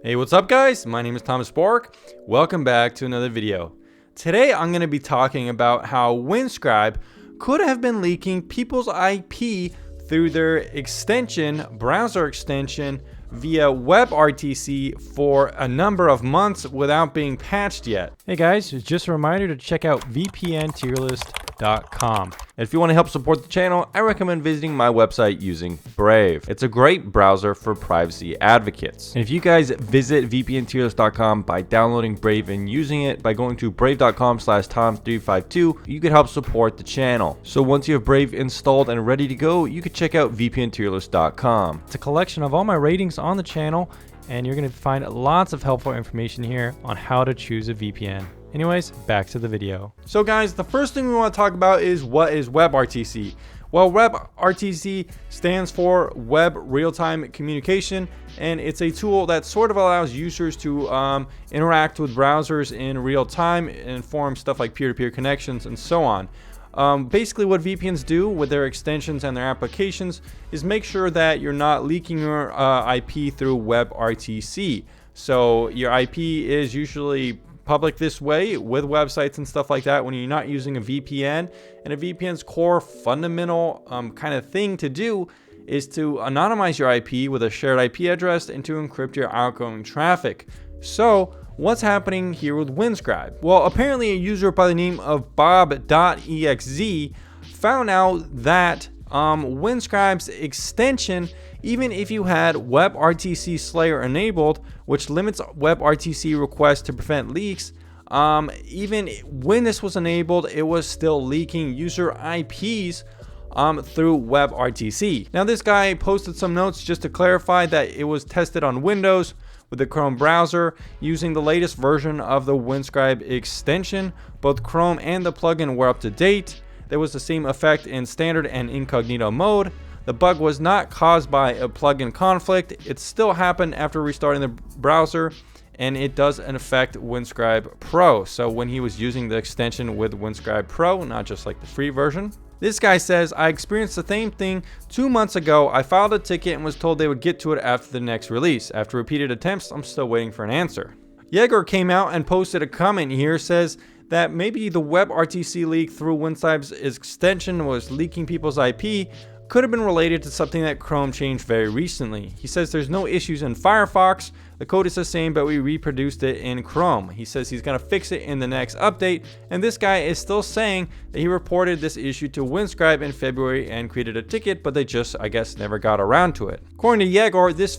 Hey, what's up guys? My name is Thomas Bork. Welcome back to another video. Today I'm going to be talking about how Windscribe could have been leaking people's IP through their extension, browser extension, via WebRTC for a number of months without being patched yet. Hey guys, just a reminder to check out vpntierlist.com. If you want to help support the channel, I recommend visiting my website using Brave. It's a great browser for privacy advocates. And if you guys visit vpntierlist.com by downloading Brave and using it by going to brave.com/tom352, you can help support the channel. So once you have Brave installed and ready to go, you can check out vpntierlist.com. It's a collection of all my ratings on the channel, and you're going to find lots of helpful information here on how to choose a VPN. Anyways, back to the video. So guys, the first thing we want to talk about is what is WebRTC. Well, WebRTC stands for Web Real-Time Communication, and it's a tool that sort of allows users to interact with browsers in real time and form stuff like peer-to-peer connections and so on. Basically what VPNs do with their extensions and their applications is make sure that you're not leaking your IP through WebRTC. So your IP is usually public this way with websites and stuff like that when you're not using a VPN. And a VPN's core fundamental kind of thing to do is to anonymize your IP with a shared IP address and to encrypt your outgoing traffic. So what's happening here with Windscribe? Well, apparently a user by the name of bob.exe found out that Windscribe's extension, even if you had WebRTC Slayer enabled, which limits WebRTC requests to prevent leaks, even when this was enabled, it was still leaking user IPs through WebRTC. Now this guy posted some notes just to clarify that it was tested on Windows with the Chrome browser using the latest version of the Windscribe extension. Both Chrome and the plugin were up to date. There was the same effect in standard and incognito mode. The bug was not caused by a plugin conflict. It still happened after restarting the browser, and it does affect Windscribe Pro. So when he was using the extension with Windscribe Pro, not just like the free version. This guy says, I experienced the same thing 2 months ago. I filed a ticket and was told they would get to it after the next release. After repeated attempts, I'm still waiting for an answer. Yegor came out and posted a comment here, says that maybe the WebRTC leak through Windscribe's extension was leaking people's IP, could have been related to something that Chrome changed very recently. He says there's no issues in Firefox. The code is the same, but we reproduced it in Chrome. He says he's gonna fix it in the next update, and this guy is still saying that he reported this issue to Windscribe in February and created a ticket, but they just, I guess, never got around to it. According to Yegor, this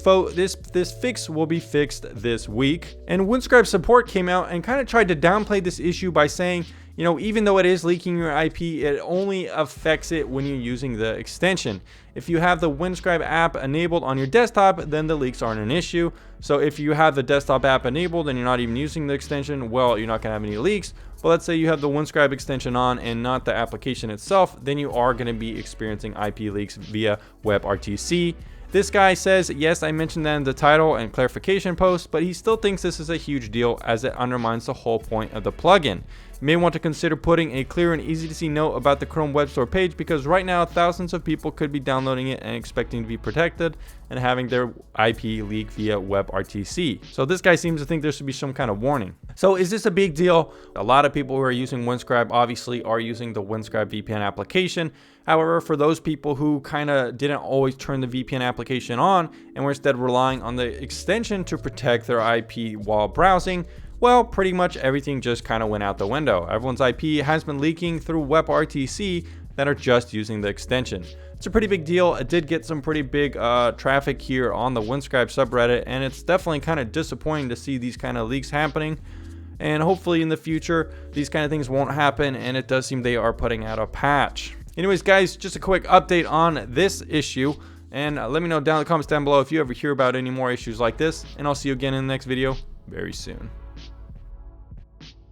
fix will be fixed this week. And Windscribe support came out and kind of tried to downplay this issue by saying, you know, even though it is leaking your IP, it only affects it when you're using the extension. If you have the Windscribe app enabled on your desktop, then the leaks aren't an issue. So if you have the desktop app enabled and you're not even using the extension, well, you're not gonna have any leaks. But let's say you have the Windscribe extension on and not the application itself, then you are gonna be experiencing IP leaks via WebRTC. This guy says, yes, I mentioned that in the title and clarification post, but he still thinks this is a huge deal as it undermines the whole point of the plugin. You may want to consider putting a clear and easy to see note about the Chrome Web Store page, because right now thousands of people could be downloading it and expecting to be protected and having their IP leak via WebRTC. So this guy seems to think there should be some kind of warning. So is this a big deal? A lot of people who are using Windscribe obviously are using the Windscribe VPN application. However, for those people who kind of didn't always turn the VPN application on and were instead relying on the extension to protect their IP while browsing, well, pretty much everything just kind of went out the window. Everyone's IP has been leaking through WebRTC that are just using the extension. It's a pretty big deal. It did get some pretty big traffic here on the Windscribe subreddit, and it's definitely kind of disappointing to see these kind of leaks happening. And hopefully in the future, these kind of things won't happen, and it does seem they are putting out a patch. Anyways, guys, just a quick update on this issue, and let me know down in the comments down below if you ever hear about any more issues like this, and I'll see you again in the next video very soon.